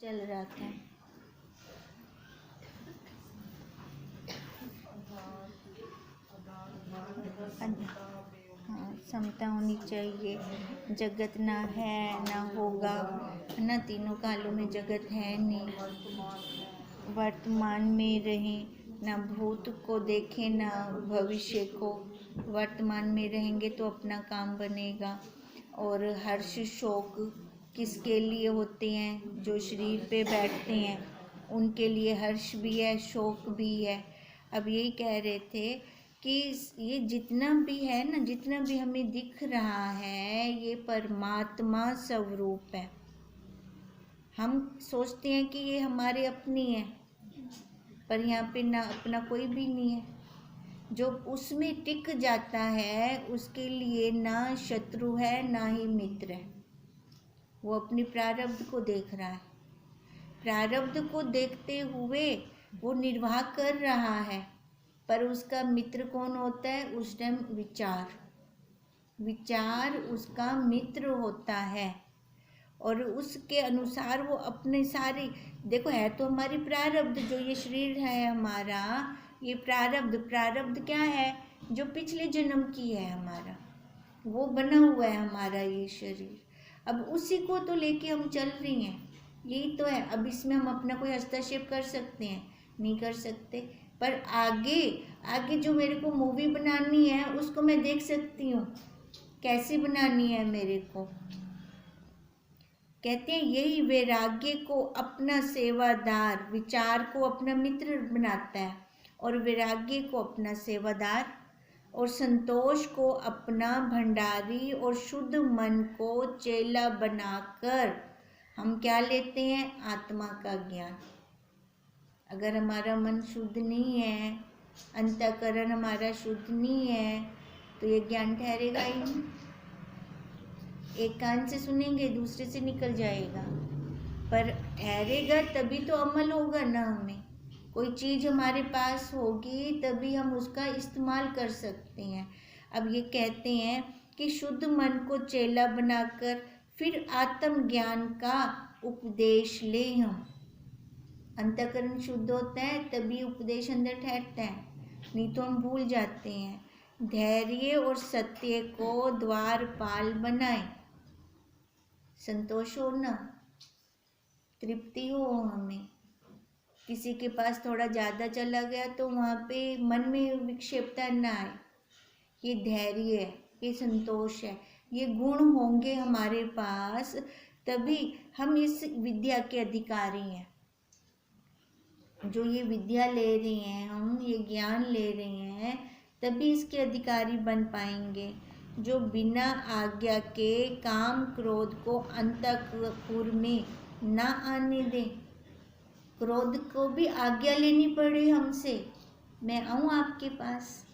चल रहा था। हाँ, समता होनी चाहिए। जगत ना है ना होगा, ना तीनों कालों में जगत है नहीं। वर्तमान में रहें, ना भूत को देखें ना भविष्य को। वर्तमान में रहेंगे तो अपना काम बनेगा। और हर्ष शोक किसके लिए होते हैं? जो शरीर पे बैठते हैं उनके लिए हर्ष भी है, शोक भी है। अब यही कह रहे थे कि ये जितना भी है ना, जितना भी हमें दिख रहा है, ये परमात्मा स्वरूप है। हम सोचते हैं कि ये हमारे अपनी है, पर यहाँ पे ना अपना कोई भी नहीं है। जो उसमें टिक जाता है उसके लिए ना शत्रु है ना ही मित्र है। वो अपनी प्रारब्ध को देख रहा है, प्रारब्ध को देखते हुए वो निर्वाह कर रहा है। पर उसका मित्र कौन होता है? उस टाइम विचार उसका मित्र होता है। और उसके अनुसार वो अपने सारे, देखो है तो हमारी प्रारब्ध, जो ये शरीर है हमारा, ये प्रारब्ध क्या है? जो पिछले जन्म की है हमारा, वो बना हुआ है हमारा ये शरीर। अब उसी को तो लेके हम चल रही हैं, यही तो है। अब इसमें हम अपना कोई हस्तक्षेप कर सकते हैं? नहीं कर सकते। पर आगे जो मेरे को मूवी बनानी है उसको मैं देख सकती हूँ, कैसी बनानी है मेरे को। कहते हैं यही वैराग्य को अपना सेवादार, विचार को अपना मित्र बनाता है, और वैराग्य को अपना सेवादार, और संतोष को अपना भंडारी, और शुद्ध मन को चेला बनाकर हम क्या लेते हैं? आत्मा का ज्ञान। अगर हमारा मन शुद्ध नहीं है, अंतःकरण हमारा शुद्ध नहीं है, तो ये ज्ञान ठहरेगा ही नहीं। एक कान से सुनेंगे, दूसरे से निकल जाएगा, पर ठहरेगा तभी तो अमल होगा ना। हमें कोई चीज़ हमारे पास होगी तभी हम उसका इस्तेमाल कर सकते हैं। अब ये कहते हैं कि शुद्ध मन को चेला बनाकर फिर आत्म ज्ञान का उपदेश ले हम। अंतःकरण शुद्ध होता है तभी उपदेश अंदर ठहरता है, नहीं तो हम भूल जाते हैं। धैर्य और सत्य को द्वारपाल बनाए। संतोष हो ना, तृप्ति हो हमें। किसी के पास थोड़ा ज़्यादा चला गया तो वहाँ पे मन में विक्षेपता ना आए। ये धैर्य है, ये संतोष है, ये गुण होंगे हमारे पास तभी हम इस विद्या के अधिकारी हैं। जो ये विद्या ले रहे हैं हम, ये ज्ञान ले रहे हैं, तभी इसके अधिकारी बन पाएंगे। जो बिना आज्ञा के काम क्रोध को अंतःपुर में ना आने दें। क्रोध को भी आज्ञा लेनी पड़े हमसे, मैं आऊँ आपके पास,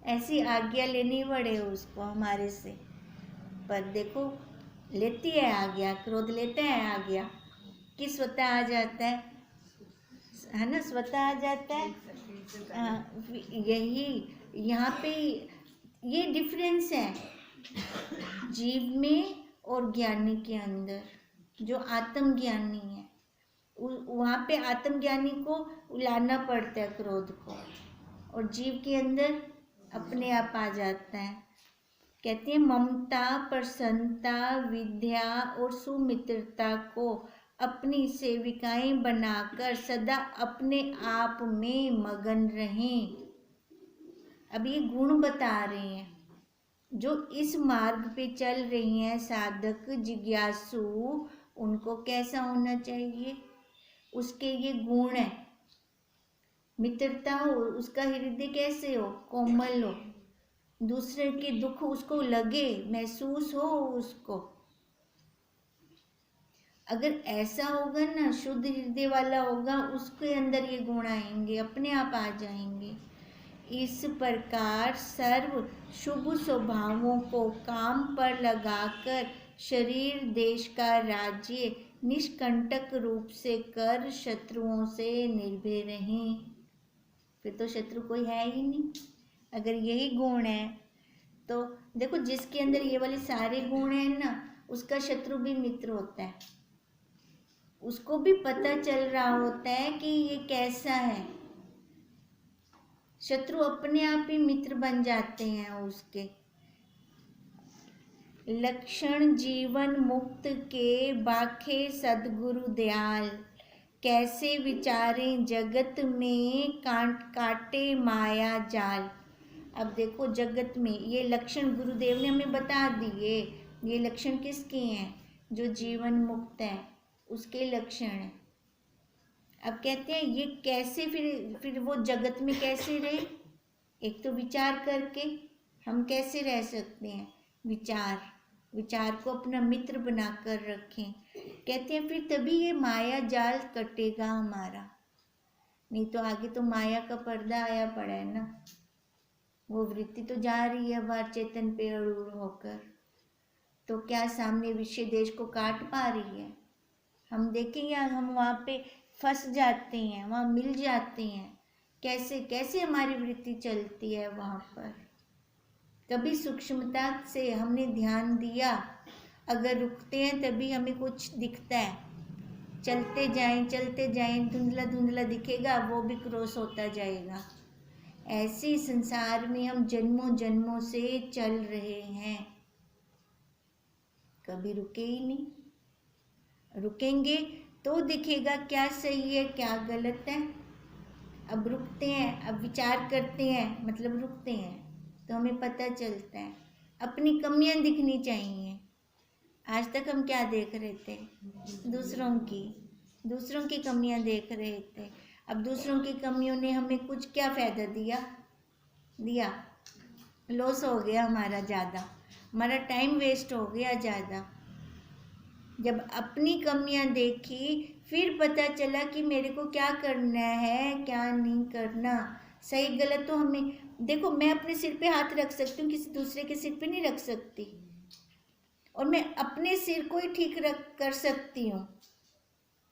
ऐसी आज्ञा लेनी पड़े उसको हमारे से। पर देखो लेती है आज्ञा, क्रोध लेता है आज्ञा कि स्वतः आ जाता है ना, स्वतः आ जाता है। यही यहाँ पे ये डिफरेंस है जीव में और ज्ञानी के अंदर। जो आत्मज्ञानी है वहाँ पे आत्मज्ञानी को लाना पड़ता है क्रोध को, और जीव के अंदर अपने आप आ जाता है। कहते हैं ममता, प्रसन्नता, विद्या और सुमित्रता को अपनी सेविकाएं बनाकर सदा अपने आप में मगन रहें। अब ये गुण बता रहे हैं जो इस मार्ग पे चल रही हैं साधक जिज्ञासु, उनको कैसा होना चाहिए, उसके ये गुण है। मित्रता हो, उसका हृदय कैसे हो? कोमल हो, दूसरे के दुख उसको लगे, महसूस हो उसको। अगर ऐसा होगा ना, शुद्ध हृदय वाला होगा, उसके अंदर ये गुण आएंगे, अपने आप आ जाएंगे। इस प्रकार सर्व शुभ स्वभावों को काम पर लगाकर शरीर देश का राज्य निष्कंटक रूप से कर शत्रुओं से निर्भय रहें। फिर तो शत्रु कोई है ही नहीं। अगर यही गुण है तो देखो, जिसके अंदर ये वाले सारे गुण हैं ना, उसका शत्रु भी मित्र होता है। उसको भी पता चल रहा होता है कि ये कैसा है। शत्रु अपने आप ही मित्र बन जाते हैं उसके। लक्षण जीवन मुक्त के बाखे सदगुरु दयाल, कैसे विचारें जगत में काटे माया जाल। अब देखो जगत में ये लक्षण गुरुदेव ने हमें बता दिए। ये लक्षण किसके हैं? जो जीवन मुक्त है उसके लक्षण हैं। अब कहते हैं ये कैसे फिर वो जगत में कैसे रहे? एक तो विचार करके हम कैसे रह सकते हैं? विचार को अपना मित्र बनाकर रखें। कहते हैं फिर तभी ये माया जाल कटेगा हमारा, नहीं तो आगे तो माया का पर्दा आया पड़ा है ना। वो वृत्ति तो जा रही है बाहर चेतन पे अड़ूर होकर, तो क्या सामने विषय देश को काट पा रही है? हम देखें या हम वहाँ पे फंस जाते हैं, वहाँ मिल जाते हैं। कैसे कैसे हमारी वृत्ति चलती है वहाँ पर। कभी सूक्ष्मता से हमने ध्यान दिया, अगर रुकते हैं तभी हमें कुछ दिखता है। चलते जाएं धुंधला धुंधला दिखेगा, वो भी क्रॉस होता जाएगा। ऐसे संसार में हम जन्मों जन्मों से चल रहे हैं, कभी रुके ही नहीं। रुकेंगे तो दिखेगा क्या सही है क्या गलत है। अब रुकते हैं, अब विचार करते हैं, मतलब रुकते हैं तो हमें पता चलता है। अपनी कमियां दिखनी चाहिए। आज तक हम क्या देख रहे थे? दूसरों की कमियां देख रहे थे। अब दूसरों की कमियों ने हमें कुछ क्या फ़ायदा दिया? लॉस हो गया हमारा ज़्यादा, हमारा टाइम वेस्ट हो गया ज़्यादा। जब अपनी कमियां देखी फिर पता चला कि मेरे को क्या करना है क्या नहीं करना, सही गलत तो हमें देखो। मैं अपने सिर पे हाथ रख सकती हूँ, किसी दूसरे के सिर पे नहीं रख सकती। और मैं अपने सिर को ही ठीक कर सकती हूँ।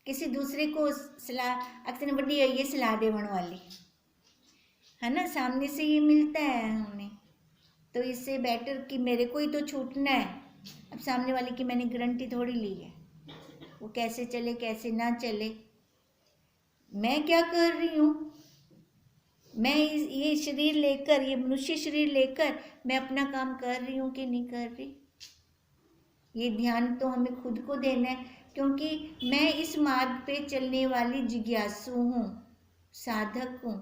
किसी दूसरे को सलाह अक्सर बड़ी है ये सलाह देवन वाली है ना, सामने से ये मिलता है हमें, तो इससे बेटर कि मेरे को ही तो छूटना है। अब सामने वाले की मैंने गारंटी थोड़ी ली है, वो कैसे चले कैसे ना चले। मैं क्या कर रही हूँ? मैं ये शरीर लेकर, ये मनुष्य शरीर लेकर मैं अपना काम कर रही हूँ कि नहीं कर रही? ये ध्यान तो हमें खुद को देना है, क्योंकि मैं इस मार्ग पे चलने वाली जिज्ञासु हूँ, साधक हूँ।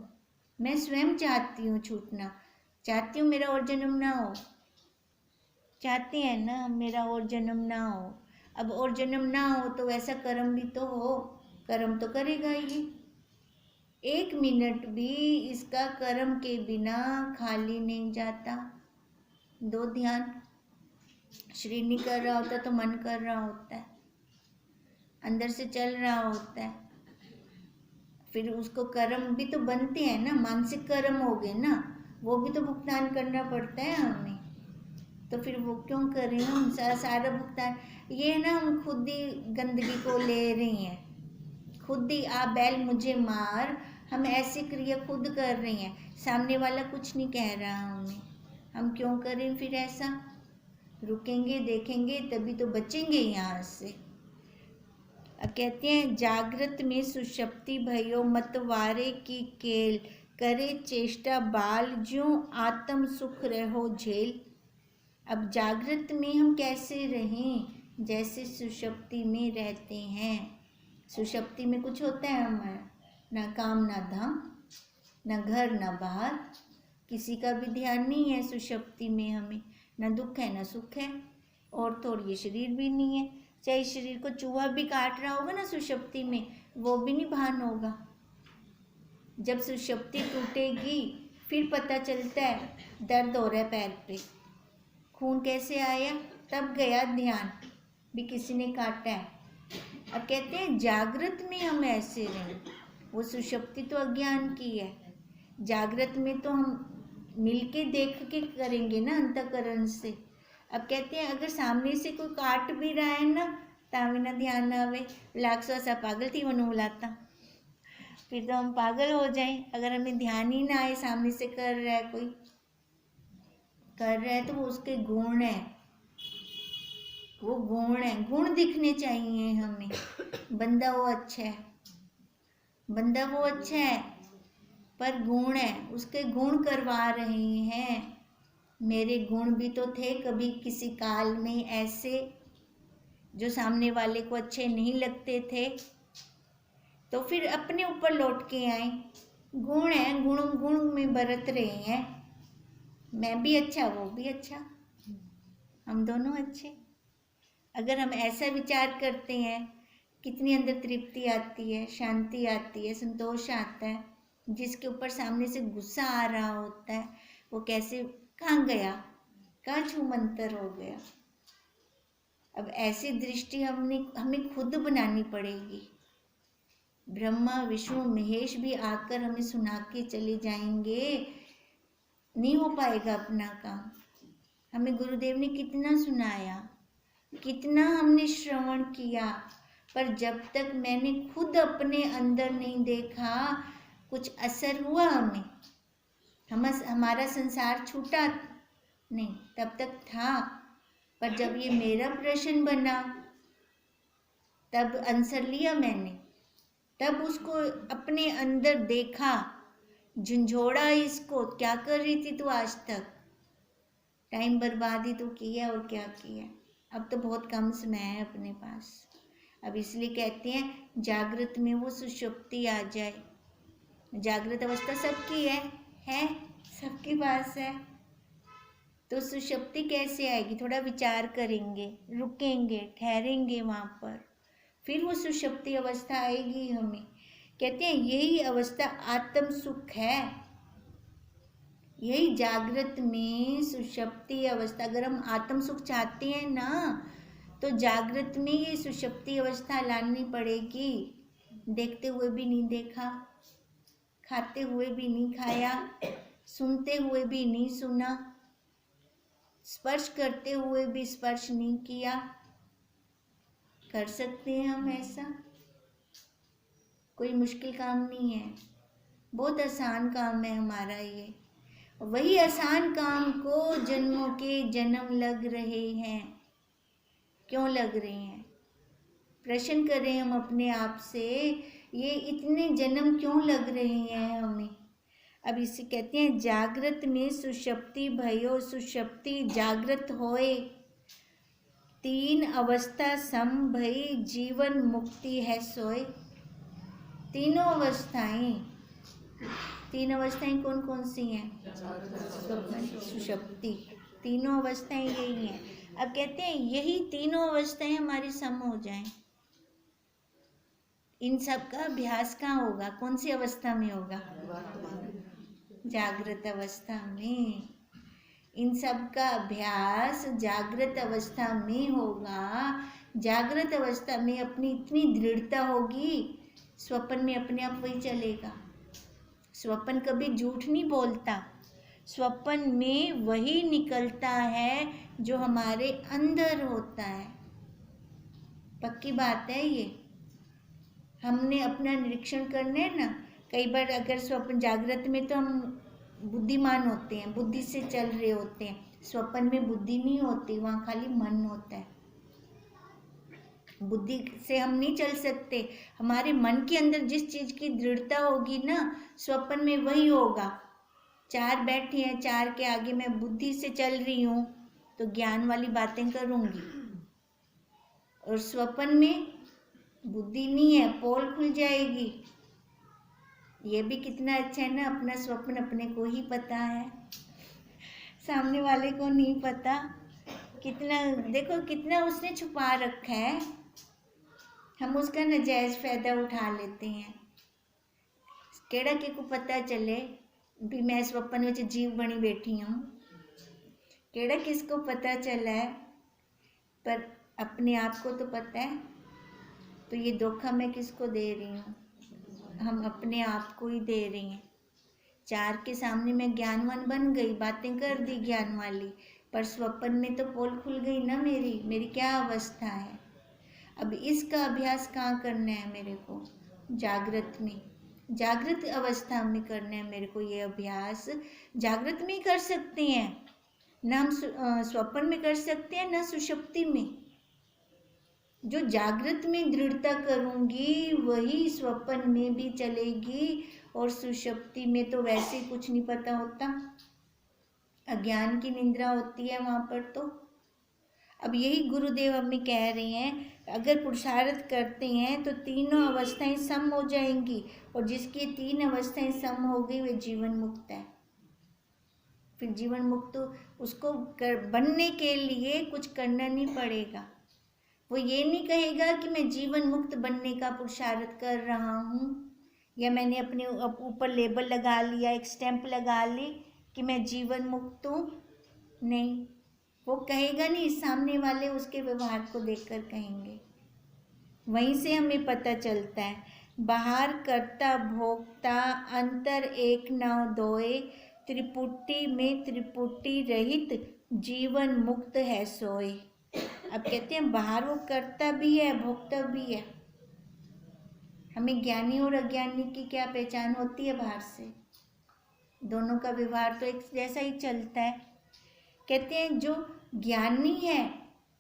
मैं स्वयं चाहती हूँ छूटना, चाहती हूँ मेरा और जन्म ना हो। चाहते हैं ना मेरा और जन्म ना हो। अब और जन्म ना हो तो वैसा कर्म भी तो हो, कर्म तो करेगा ही। एक मिनट भी इसका कर्म के बिना खाली नहीं जाता। दो ध्यान, शरीर नहीं कर रहा होता तो मन कर रहा होता है, अंदर से चल रहा होता है। फिर उसको कर्म भी तो बनते हैं ना, मानसिक कर्म हो गए ना, वो भी तो भुगतान करना पड़ता है हमें। तो फिर वो क्यों करें हम सारा भुगतान? ये ना हम खुद ही गंदगी को ले रहे हैं, खुद ही आ बैल मुझे मार, हम ऐसी क्रिया खुद कर रहे हैं। सामने वाला कुछ नहीं कह रहा हमें, हम क्यों करें फिर ऐसा? रुकेंगे देखेंगे तभी तो बचेंगे यहाँ से। अब कहते हैं जागृत में सुषुप्ति भयो मतवारे की केल, करे चेष्टा बाल ज्यों आत्म सुख रहो झेल। अब जागृत में हम कैसे रहें? जैसे सुषुप्ति में रहते हैं। सुषुप्ति में कुछ होता है हमारा, ना काम ना धाम, ना घर ना बाहर, किसी का भी ध्यान नहीं है सुषुप्ति में हमें, ना दुख है ना सुख है, और थोड़ी ये शरीर भी नहीं है। चाहे शरीर को चूहा भी काट रहा होगा ना सुषुप्ति में, वो भी नहीं भान होगा। जब सुषुप्ति टूटेगी फिर पता चलता है दर्द हो रहा है पैर पे, खून कैसे आया, तब गया ध्यान भी किसी ने काटा है। अब कहते हैं जागृत में हम ऐसे रहें। वो सुषुप्ति तो अज्ञान की है, जागृत में तो हम मिलके देख के करेंगे ना अंतःकरण से। अब कहते हैं अगर सामने से कोई काट भी रहा है ना, तावी ना ध्यान ना आवे, लाखसो ऐसा पागल थी वनु बुलाता, फिर तो हम पागल हो जाएं। अगर हमें ध्यान ही ना आए, सामने से कर रहा है कोई, कर रहा है तो वो उसके गुण है, वो गुण है, गुण दिखने चाहिए हमें। बंदा वो अच्छा है, बंदा वो अच्छा है, पर गुण है, उसके गुण करवा रहे हैं। मेरे गुण भी तो थे कभी किसी काल में ऐसे, जो सामने वाले को अच्छे नहीं लगते थे, तो फिर अपने ऊपर लौट के आए। गुण है, गुण गुण में बरत रहे हैं। मैं भी अच्छा, वो भी अच्छा, हम दोनों अच्छे। अगर हम ऐसा विचार करते हैं, कितनी अंदर तृप्ति आती है, शांति आती है, संतोष आता है। जिसके ऊपर सामने से गुस्सा आ रहा होता है, वो कैसे, कहाँ गया, कहाँ छूमंतर हो गया। अब ऐसी दृष्टि हमें खुद बनानी पड़ेगी। ब्रह्मा विष्णु महेश भी आकर हमें सुना के चले जाएंगे, नहीं हो पाएगा अपना काम। हमें गुरुदेव ने कितना सुनाया, कितना हमने श्रवण किया, पर जब तक मैंने खुद अपने अंदर नहीं देखा, कुछ असर हुआ हमारा संसार छूटा नहीं, तब तक था। पर जब ये मेरा प्रश्न बना, तब आंसर लिया मैंने, तब उसको अपने अंदर देखा, झंझोड़ा इसको, क्या कर रही थी तू आज तक, टाइम बर्बाद ही तो किया और क्या किया। अब तो बहुत कम समय है अपने पास। अब इसलिए कहते हैं जागृत में वो सुषुप्ति आ जाए। जागृत अवस्था सबकी है, सबके पास है। तो सुषुप्ति कैसे आएगी, थोड़ा विचार करेंगे, रुकेंगे, ठहरेंगे वहाँ पर, फिर वो सुषुप्ति अवस्था आएगी हमें। कहते हैं यही अवस्था आत्म सुख है, यही जागृत में सुषुप्ति अवस्था। अगर हम आत्म सुख चाहते हैं ना, तो जागृत में ये सुषुप्ति अवस्था लानी पड़ेगी। देखते हुए भी नहीं देखा, खाते हुए भी नहीं खाया, सुनते हुए भी नहीं सुना, स्पर्श करते हुए भी स्पर्श नहीं किया। कर सकते हैं हम ऐसा, कोई मुश्किल काम नहीं है, बहुत आसान काम है हमारा ये। वही आसान काम को जन्मों के जन्म लग रहे हैं। क्यों लग रहे हैं, प्रश्न करें हम अपने आप से, ये इतने जन्म क्यों लग रहे हैं हमें। अब इसे कहते हैं जागृत में सुषुप्ति भयो, सुषुप्ति जागृत होए, तीन अवस्था सम भई, जीवन मुक्ति है सोए। तीनों अवस्थाएं, तीन अवस्थाएं कौन कौन सी हैं, सुषुप्ति, तीनों अवस्थाएं यही हैं। अब कहते हैं यही तीनों अवस्थाएं हमारी सम हो जाएं। इन सब का अभ्यास कहाँ होगा, कौन सी अवस्था में होगा, जागृत अवस्था में। इन सब का अभ्यास जागृत अवस्था में होगा। जागृत अवस्था में अपनी इतनी दृढ़ता होगी, स्वप्न में अपने आप वही चलेगा। स्वप्न कभी झूठ नहीं बोलता, स्वप्न में वही निकलता है जो हमारे अंदर होता है। पक्की बात है ये, हमने अपना निरीक्षण करना है ना। कई बार अगर स्वप्न, जागृत में तो हम बुद्धिमान होते हैं, बुद्धि से चल रहे होते हैं, स्वप्न में बुद्धि नहीं होती, वहाँ खाली मन होता है। बुद्धि से हम नहीं चल सकते, हमारे मन के अंदर जिस चीज की दृढ़ता होगी ना, स्वप्न में वही होगा। चार बैठे हैं, चार के आगे मैं बुद्धि से चल रही हूँ तो ज्ञान वाली बातें करूँगी, और स्वप्न में बुद्धि नहीं है, पोल खुल जाएगी। ये भी कितना अच्छा है ना, अपना स्वप्न अपने को ही पता है, सामने वाले को नहीं पता। कितना देखो, कितना उसने छुपा रखा है, हम उसका नाजायज फायदा उठा लेते हैं। केड़ा के को पता चले भी मैं स्वप्न में जीव बनी बैठी हूँ, केड़ा किसको पता चला है, पर अपने आप को तो पता है। तो ये धोखा मैं किसको दे रही हूँ, हम अपने आप को ही दे रही हैं। चार के सामने मैं ज्ञानवान बन गई, बातें कर दी ज्ञान वाली, पर स्वप्न में तो पोल खुल गई ना मेरी क्या अवस्था है। अब इसका अभ्यास कहाँ करना है मेरे को, जागृत में, जागृत अवस्था में करना है मेरे को। ये अभ्यास जागृत में ही कर सकते हैं ना, हम स्वप्न में कर सकते हैं ना सुषुप्ति में। जो जागृत में दृढ़ता करूंगी वही स्वप्न में भी चलेगी, और सुषुप्ति में तो वैसे ही कुछ नहीं पता होता, अज्ञान की निद्रा होती है वहां पर। तो अब यही गुरुदेव हमें कह रहे हैं, अगर पुरुषार्थ करते हैं तो तीनों अवस्थाएं सम हो जाएंगी, और जिसकी तीन अवस्थाएं सम हो गई वे जीवन मुक्त है। फिर जीवन मुक्त उसको बनने के लिए कुछ करना नहीं पड़ेगा। वो ये नहीं कहेगा कि मैं जीवन मुक्त बनने का पुरुषार्थ कर रहा हूँ, या मैंने अपने ऊपर लेबल लगा लिया, एक स्टैंप लगा ली कि मैं जीवन मुक्त हूँ। नहीं, वो कहेगा नहीं, सामने वाले उसके व्यवहार को देखकर कहेंगे। वहीं से हमें पता चलता है, बाहर कर्ता भोक्ता अंतर एक न दोए, त्रिपुटी में त्रिपुटी रहित जीवन मुक्त है सोए। अब कहते हैं बाहर वो करता भी है भोक्ता भी है। हमें ज्ञानी और अज्ञानी की क्या पहचान होती है बाहर से? दोनों का व्यवहार तो एक जैसा ही चलता है। कहते हैं जो ज्ञानी है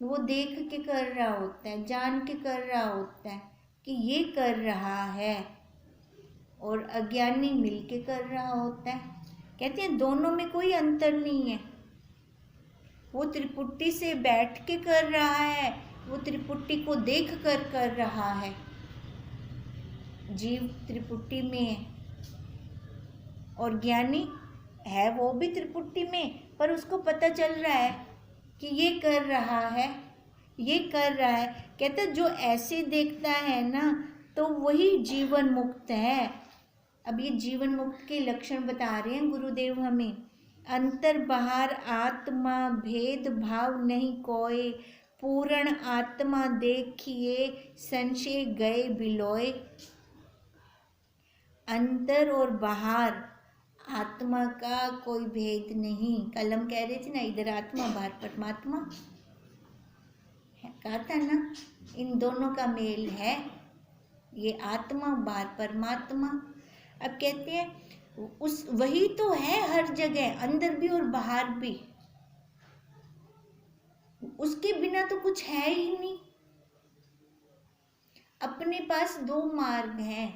वो देख के कर रहा होता है, जान के कर रहा होता है कि ये कर रहा है, और अज्ञानी मिल के कर रहा होता है। कहते हैं दोनों में कोई अंतर नहीं है। वो त्रिपुटी से बैठ के कर रहा है, वो त्रिपुटी को देख कर रहा है। जीव त्रिपुटी में है और ज्ञानी है वो भी त्रिपुटी में, पर उसको पता चल रहा है कि ये कर रहा है, ये कर रहा है। कहते जो ऐसे देखता है ना तो वही जीवन मुक्त है। अब ये जीवन मुक्त के लक्षण बता रहे हैं गुरुदेव हमें। अंतर बाहर आत्मा भेद भाव नहीं कोय, पूर्ण आत्मा देखिए संशय गए बिलोय। अंतर और बाहर आत्मा का कोई भेद नहीं। कल हम कह रहे थे ना, इधर आत्मा बाहर परमात्मा, कहा था ना, इन दोनों का मेल है, ये आत्मा बाहर परमात्मा। अब कहते हैं उस वही तो है हर जगह, अंदर भी और बाहर भी, उसके बिना तो कुछ है ही नहीं। अपने पास दो मार्ग हैं,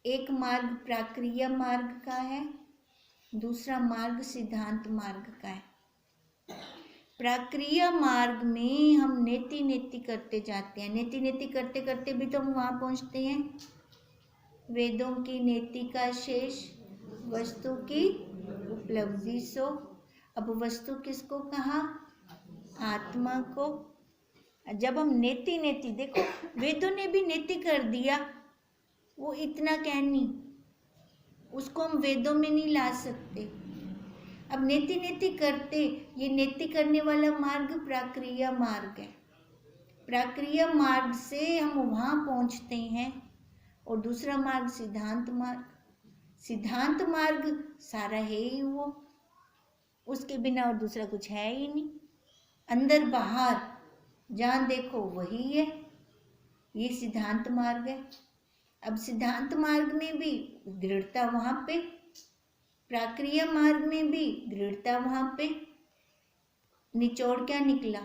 एक मार्ग प्राक्रिया मार्ग का है, दूसरा मार्ग सिद्धांत मार्ग का है। प्राक्रिया मार्ग में हम नेति नेति करते जाते हैं, नेति नेति करते करते भी तो हम वहाँ पहुँचते हैं। वेदों की नेति का शेष वस्तु की उपलब्धि सो। अब वस्तु किसको कहा? आत्मा को। जब हम नेति नेति, देखो वेदों ने भी नेति कर दिया, वो इतना कहनी, उसको हम वेदों में नहीं ला सकते। अब नेति नेति करते, ये नेति करने वाला मार्ग प्राक्रिया मार्ग है। प्राक्रिया मार्ग से हम वहाँ पहुँचते हैं, और दूसरा मार्ग सिद्धांत मार्ग। सिद्धांत मार्ग सारा है ही वो, उसके बिना और दूसरा कुछ है ही नहीं। अंदर बाहर जहाँ देखो वही है, ये सिद्धांत मार्ग है। अब सिद्धांत मार्ग में भी दृढ़ता वहाँ पे, प्राक्रिया मार्ग में भी दृढ़ता वहाँ पे। निचोड़ क्या निकला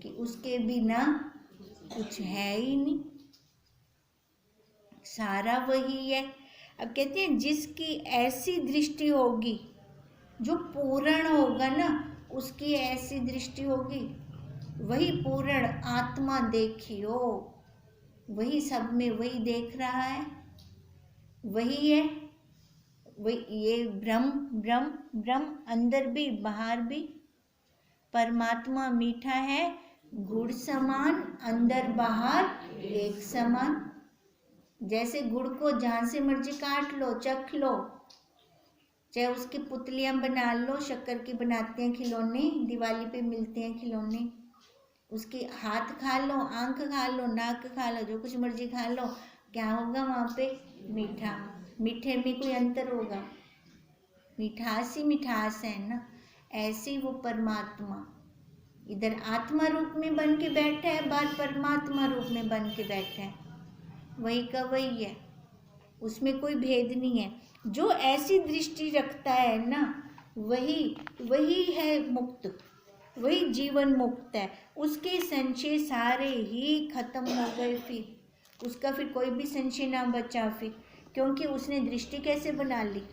कि उसके बिना कुछ है ही नहीं, सारा वही है। अब कहते हैं जिसकी ऐसी दृष्टि होगी, जो पूर्ण होगा ना, उसकी ऐसी दृष्टि होगी, वही पूर्ण आत्मा देखियो, वही सब में वही देख रहा है, वही है, वही ये ब्रह्म ब्रह्म ब्रह्म, अंदर भी बाहर भी। परमात्मा मीठा है गुड़ समान, अंदर बाहर एक समान। जैसे गुड़ को जहाँ से मर्जी काट लो, चख लो, चाहे उसकी पुतलियाँ बना लो, शक्कर की बनाते हैं खिलौने, दिवाली पे मिलते हैं खिलौने, उसके हाथ खा लो, आंख खा लो, नाक खा लो, जो कुछ मर्जी खा लो, क्या होगा वहाँ पे? मीठा। मीठे में कोई अंतर होगा? मिठास ही मिठास है ना। ऐसे वो परमात्मा इधर आत्मा रूप में बन के बैठा है, बाहर परमात्मा रूप में बन के बैठा है, वही का वही है, उसमें कोई भेद नहीं है। जो ऐसी दृष्टि रखता है ना, वही है मुक्त। वही जीवन मुक्त है। उसके संशय सारे ही खत्म हो गए, फिर उसका फिर कोई भी संशय ना बचा फिर, क्योंकि उसने दृष्टि कैसे बना ली?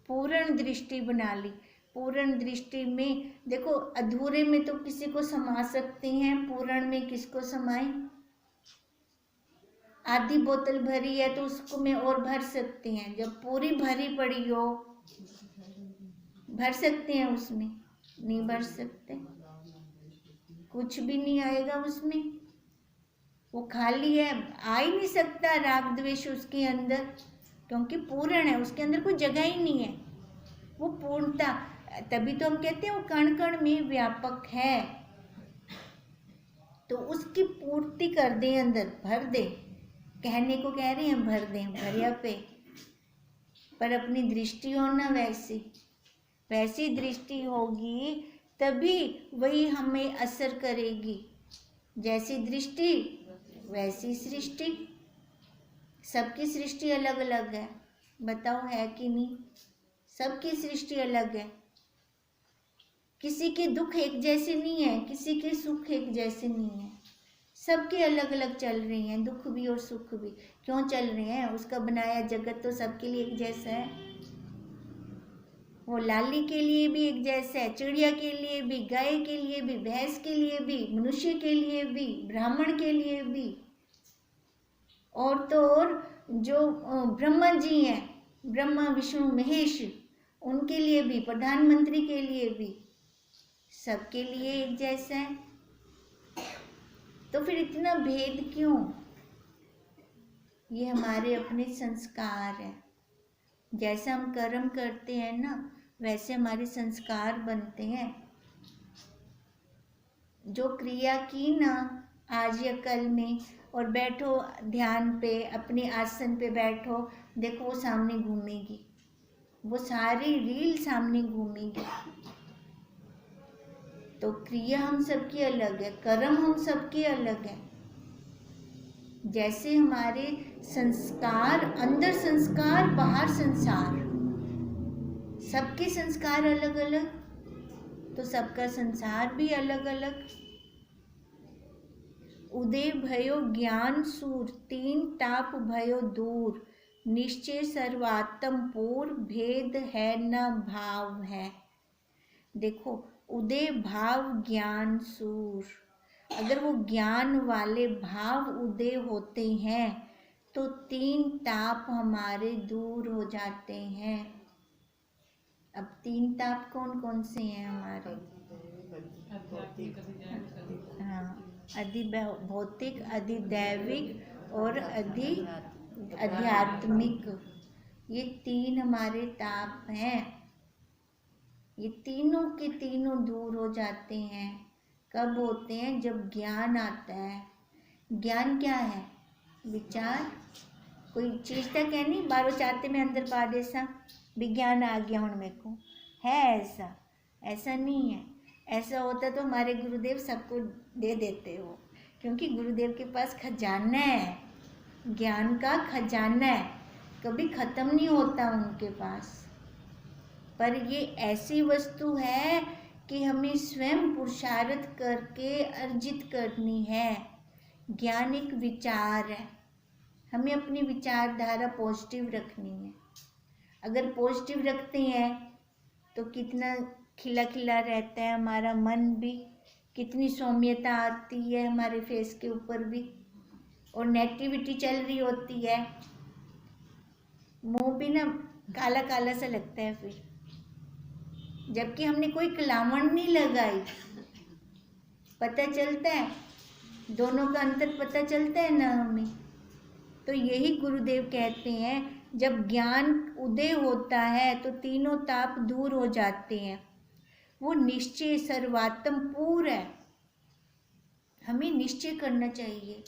पूर्ण दृष्टि बना ली। पूर्ण दृष्टि में देखो, अधूरे में तो किसी को समा सकते हैं, पूर्ण में किसको समाए? आधी बोतल भरी है तो उसको में और भर सकते हैं, जब पूरी भरी पड़ी हो भर सकते हैं उसमें? नहीं भर सकते, कुछ भी नहीं आएगा उसमें, वो खाली है, आ ही नहीं सकता राग द्वेष उसके अंदर, क्योंकि पूर्ण है, उसके अंदर कोई जगह ही नहीं है, वो पूर्णता। तभी तो हम कहते हैं वो कण कण में व्यापक है। तो उसकी पूर्ति कर दे, अंदर भर दे, कहने को कह रहे हैं भर दें, भरिया पे, पर अपनी दृष्टि हो ना वैसी दृष्टि होगी तभी वही हमें असर करेगी। जैसी दृष्टि वैसी सृष्टि। सबकी सृष्टि अलग अलग है, बताओ है कि नहीं? सबकी सृष्टि अलग है। किसी के दुख एक जैसे नहीं है, किसी के सुख एक जैसे नहीं है, सबके अलग अलग चल रहे हैं, दुख भी और सुख भी। क्यों चल रहे हैं? उसका बनाया जगत तो सबके लिए एक जैसा है। वो लाली के लिए भी एक जैसा है, चिड़िया के लिए भी, गाय के लिए भी, भैंस के लिए भी, मनुष्य के लिए भी, ब्राह्मण के लिए भी, और तो और जो ब्रह्मा जी हैं, ब्रह्मा विष्णु महेश, उनके लिए भी, प्रधानमंत्री के लिए भी, सबके लिए एक जैसा है। तो फिर इतना भेद क्यों? ये हमारे अपने संस्कार है। जैसा हम कर्म करते हैं ना, वैसे हमारे संस्कार बनते हैं। जो क्रिया की ना आज या कल में, और बैठो ध्यान पे, अपने आसन पे बैठो, देखो वो सामने घूमेगी, वो सारी रील सामने घूमेगी। तो क्रिया हम सबकी अलग है, कर्म हम सबके अलग है। जैसे हमारे संस्कार, अंदर संस्कार, बाहर संसार, सबके संस्कार अलग अलग, तो सबका संसार भी अलग अलग। उदय भयो ज्ञान सूर, तीन ताप भयो दूर, निश्चय सर्वात्म पूर, भेद है न भाव है। देखो, उदय भाव ज्ञान सूर, अगर वो ज्ञान वाले भाव उदय होते हैं तो तीन ताप हमारे दूर हो जाते हैं। अब तीन ताप कौन कौन से हैं हमारे? हाँ, अधि भौतिक, अधि दैविक और अधि आध्यात्मिक, ये तीन हमारे ताप हैं। ये तीनों के तीनों दूर हो जाते हैं। कब होते हैं? जब ज्ञान आता है। ज्ञान क्या है? विचार। कोई चीज़ तक है नहीं, बारो चाहते में अंदर पा दे सा विज्ञान आ गया हूँ मेरे को, है ऐसा? ऐसा नहीं है। ऐसा होता तो हमारे गुरुदेव सबको दे देते हो, क्योंकि गुरुदेव के पास खजाना है, ज्ञान का खजाना है, कभी ख़त्म नहीं होता उनके पास। पर ये ऐसी वस्तु है कि हमें स्वयं पुरुषार्थ करके अर्जित करनी है। ज्ञान एक विचार है, हमें अपनी विचारधारा पॉजिटिव रखनी है। अगर पॉजिटिव रखते हैं तो कितना खिला खिला रहता है हमारा मन भी, कितनी सौम्यता आती है हमारे फेस के ऊपर भी, और नेगेटिविटी चल रही होती है, मुंह भी ना काला काला सा लगता है फिर, जबकि हमने कोई कलावण नहीं लगाई। पता चलता है, दोनों का अंतर पता चलता है ना हमें। तो यही गुरुदेव कहते हैं, जब ज्ञान उदय होता है तो तीनों ताप दूर हो जाते हैं। वो निश्चय सर्वात्म पूर्ण है। हमें निश्चय करना चाहिए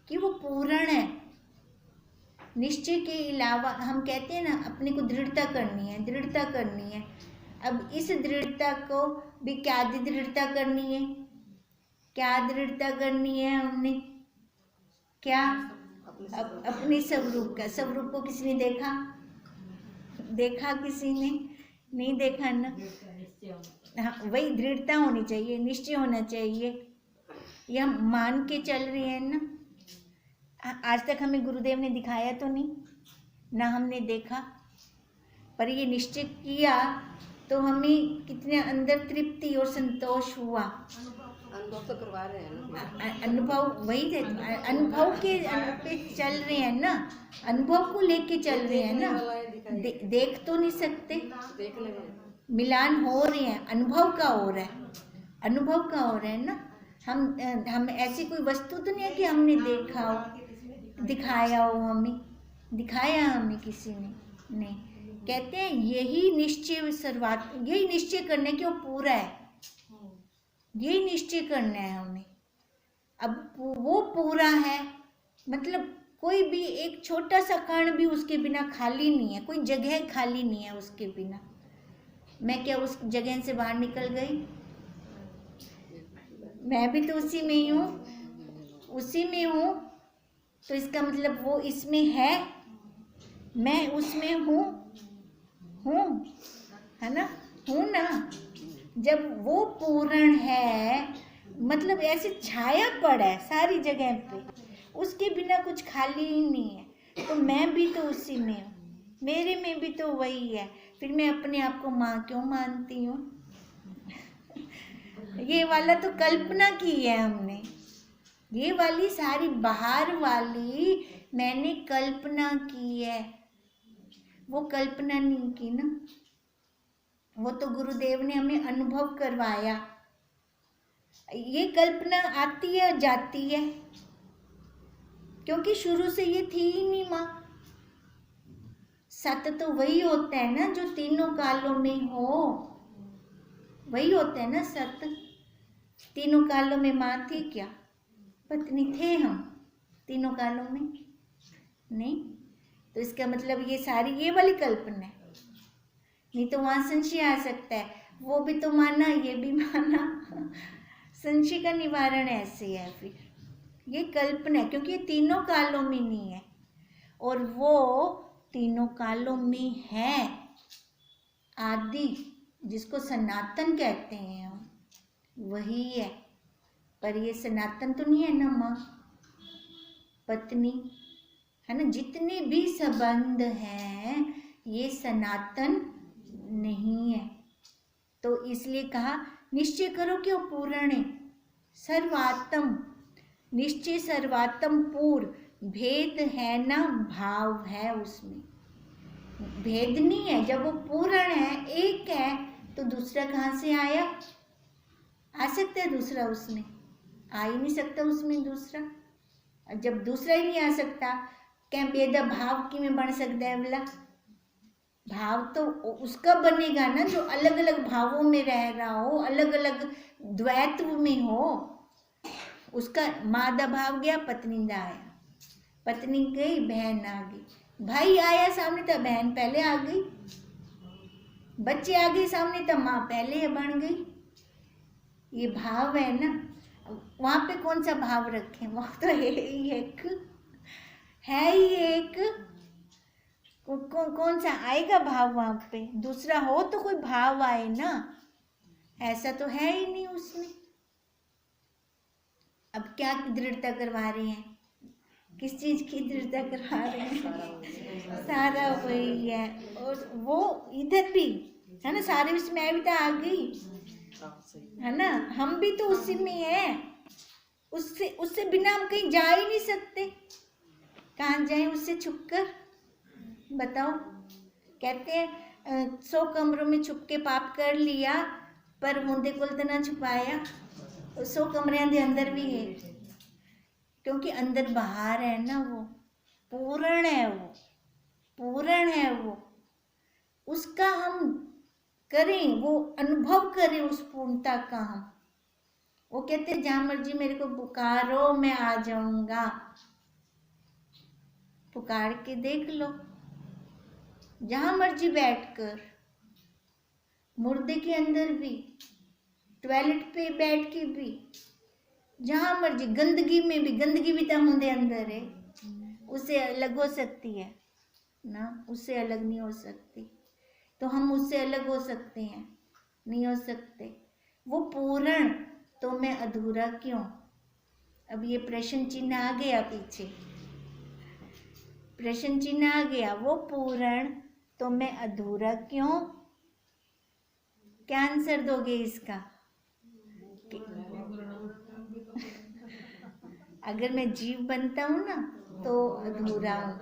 कि वो पूर्ण है। निश्चय के अलावा हम कहते हैं ना, अपने को दृढ़ता करनी है, दृढ़ता करनी है। अब इस दृढ़ता को भी क्या दृढ़ता करनी है? क्या दृढ़ता करनी है हमने? क्या? अपने स्वरूप का। स्वरूप को किसी ने देखा? किसी ने नहीं देखा ना। हाँ, वही दृढ़ता होनी चाहिए, निश्चय होना चाहिए। ये हम मान के चल रहे हैं ना। आज तक हमें गुरुदेव ने दिखाया तो नहीं ना, हमने देखा, पर ये निश्चय किया तो हमें कितने अंदर तृप्ति और संतोष हुआ। अनुभव तो करवा रहे हैं ना, अनुभव वही अनुभव के पे चल रहे हैं ना, अनुभव को लेके चल रहे हैं ना। देख तो नहीं सकते, देखने में मिलान हो रहे हैं, अनुभव का हो रहा है, अनुभव का हो रहा है ना। हम ऐसी कोई वस्तु तो नहीं है कि हमने देखा हो, दिखाया हो, हमें दिखाया हमें किसी ने नहीं। कहते हैं यही निश्चय सर्वात, यही निश्चय करने की वो पूरा है, यही निश्चय करना है हमें। अब वो पूरा है मतलब कोई भी एक छोटा सा कण भी उसके बिना खाली नहीं है, कोई जगह खाली नहीं है उसके बिना। मैं क्या उस जगह से बाहर निकल गई? मैं भी तो उसी में ही हूँ, उसी में हूँ, तो इसका मतलब वो इसमें है, मैं उसमें हूँ, है ना, हूँ ना। जब वो पूर्ण है मतलब ऐसे छाया पड़ा है सारी जगह पे, उसके बिना कुछ खाली ही नहीं है। तो मैं भी तो उसी में हूँ, मेरे में भी तो वही है, फिर मैं अपने आप को माँ क्यों मानती हूँ? ये वाला तो कल्पना की है हमने, ये वाली सारी बाहर वाली मैंने कल्पना की है, वो कल्पना नहीं की ना, वो तो गुरुदेव ने हमें अनुभव करवाया। ये कल्पना आती है और जाती है, क्योंकि शुरू से ये थी ही नहीं माँ। सत्य तो वही होता है ना जो तीनों कालों में हो, वही होता है ना सत्य। तीनों कालों में माँ थी क्या? पत्नी थे हम तीनों कालों में? नहीं। तो इसका मतलब ये सारी ये वाली कल्पना है, नहीं तो वहाँ संशय आ सकता है, वो भी तो माना ये भी माना। संशय का निवारण ऐसे है, फिर ये कल्पना है क्योंकि ये तीनों कालों में नहीं है, और वो तीनों कालों में है आदि, जिसको सनातन कहते हैं हम, वही है। पर ये सनातन तो नहीं है ना माँ, पत्नी है ना, जितने भी संबंध हैं ये सनातन नहीं है। तो इसलिए कहा निश्चय करो कि वो पूर्ण है, सर्वात्म, निश्चय सर्वात्म पूर्ण, भेद है ना, भाव है उसमें, भेद नहीं है। जब वो पूर्ण है, एक है, तो दूसरा कहाँ से आया? आ सकता है दूसरा उसमें? आ ही नहीं सकता उसमें दूसरा। जब दूसरा ही नहीं आ सकता, क्या भेद भाव की में बन सकता है बोला? भाव तो उसका बनेगा ना जो अलग अलग भावों में रह रहा हो, अलग अलग द्वैत्व में हो। उसका मादा भाव गया, पत्नी दा आया, पत्नी गई, बहन आ गई, भाई आया सामने तो बहन पहले आ गई, बच्चे आ गए सामने तो माँ पहले बन गई। ये भाव है ना, वहाँ पे कौन सा भाव रखें? वहाँ तो है ही एक, है ही एक, कौन सा आएगा भाव वहाँ पे? दूसरा हो तो कोई भाव आए ना, ऐसा तो है ही नहीं उसमें। अब क्या दृढ़ता करवा रहे हैं? किस चीज की दृढ़ता करवा रहे हैं? सारा वही है, और वो इधर भी है ना, सारे उसमें मैं भी तो आ गई है ना, हम भी तो उसी में है, उससे उससे बिना हम कहीं जा ही नहीं सकते। कहाँ जाए उससे छुपकर? बताओ। कहते हैं 100 कमरों में छुप के पाप कर लिया, पर मुंदे को तो ना छुपाया। 100 कमरे के अंदर भी है, क्योंकि अंदर बाहर है ना, वो पूर्ण है, वो पूर्ण है, वो उसका हम करें, वो अनुभव करें उस पूर्णता का हम। वो कहते हैं जहाँ मर्जी मेरे को पुकारो मैं आ जाऊंगा, पुकार के देख लो, जहाँ मर्जी बैठकर, मुर्दे के अंदर भी, टॉयलेट पे बैठ के भी, जहाँ मर्जी, गंदगी में भी, गंदगी भी तो मुंदे अंदर है, उससे अलग हो सकती है ना? उससे अलग नहीं हो सकती, तो हम उससे अलग हो सकते हैं। नहीं हो सकते। वो पूर्ण तो मैं अधूरा क्यों? अब ये प्रश्न चिन्ह आ गया पीछे, प्रश्न चिन्ह आ गया। वो पूर्ण तो मैं अधूरा क्यों? क्या आंसर दोगे इसका? अगर मैं जीव बनता हूँ ना तो अधूरा हूँ,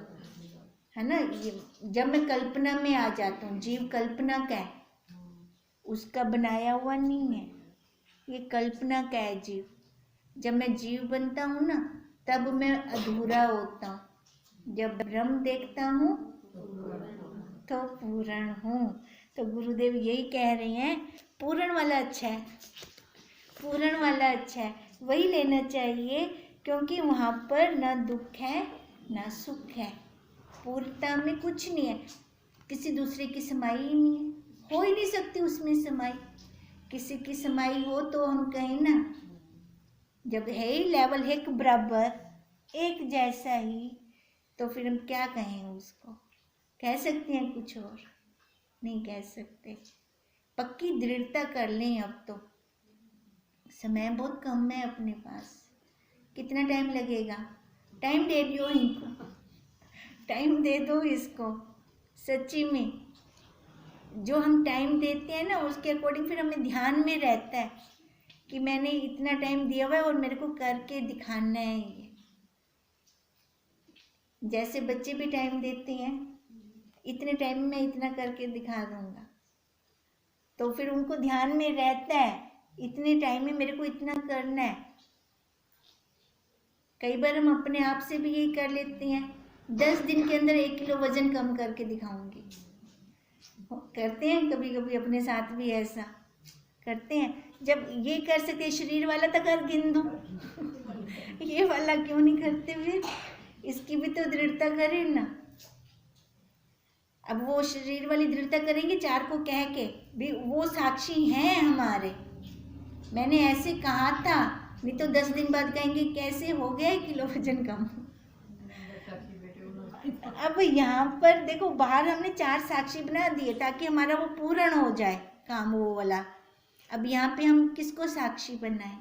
है ना। ये जब मैं कल्पना में आ जाता हूँ, जीव कल्पना का है, उसका बनाया हुआ नहीं है, ये कल्पना का है जीव। जब मैं जीव बनता हूँ ना तब मैं अधूरा होता हूँ, जब ब्रह्म देखता हूँ तो पूर्ण हूँ। तो गुरुदेव यही कह रहे हैं, पूर्ण वाला अच्छा है, पूर्ण वाला अच्छा है, वही लेना चाहिए, क्योंकि वहाँ पर ना दुख है ना सुख है। पूर्णता में कुछ नहीं है, किसी दूसरे की समाई ही नहीं है, हो ही नहीं सकती उसमें समाई। किसी की समाई हो तो हम कहें ना, जब है ही लेवल एक बराबर, एक जैसा ही, तो फिर हम क्या कहें उसको? कह सकते हैं कुछ और? नहीं कह सकते। पक्की दृढ़ता कर लें। अब तो समय बहुत कम है अपने पास, कितना टाइम लगेगा? टाइम दे दो इनको, टाइम दे दो इसको। सच्ची में जो हम टाइम देते हैं ना उसके अकॉर्डिंग फिर हमें ध्यान में रहता है कि मैंने इतना टाइम दिया हुआ है और मेरे को करके दिखाना है। ये जैसे बच्चे भी टाइम देते हैं, इतने टाइम में इतना करके दिखा दूंगा, तो फिर उनको ध्यान में रहता है इतने टाइम में मेरे को इतना करना है। कई बार हम अपने आप से भी यही कर लेते हैं, 10 दिन के अंदर 1 किलो वजन कम करके दिखाऊंगी। करते हैं कभी कभी अपने साथ भी ऐसा करते हैं। जब ये कर सकते शरीर वाला तो कर गिन दो, ये वाला क्यों नहीं करते? फिर इसकी भी तो दृढ़ता करें ना। अब वो शरीर वाली दृढ़ता करेंगे 4 को कह के भी, वो साक्षी हैं हमारे, मैंने ऐसे कहा था, नहीं तो 10 दिन बाद कहेंगे कैसे हो गया 1 किलो वजन कम। अब यहाँ पर देखो, बाहर हमने 4 साक्षी बना दिए ताकि हमारा वो पूर्ण हो जाए काम, वो वाला। अब यहाँ पे हम किसको साक्षी बनाएं?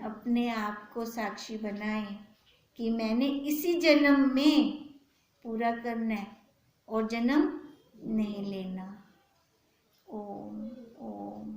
अपने आप को साक्षी बनाएं कि मैंने इसी जन्म में पूरा करना है और जन्म नहीं लेना। ओम ओम।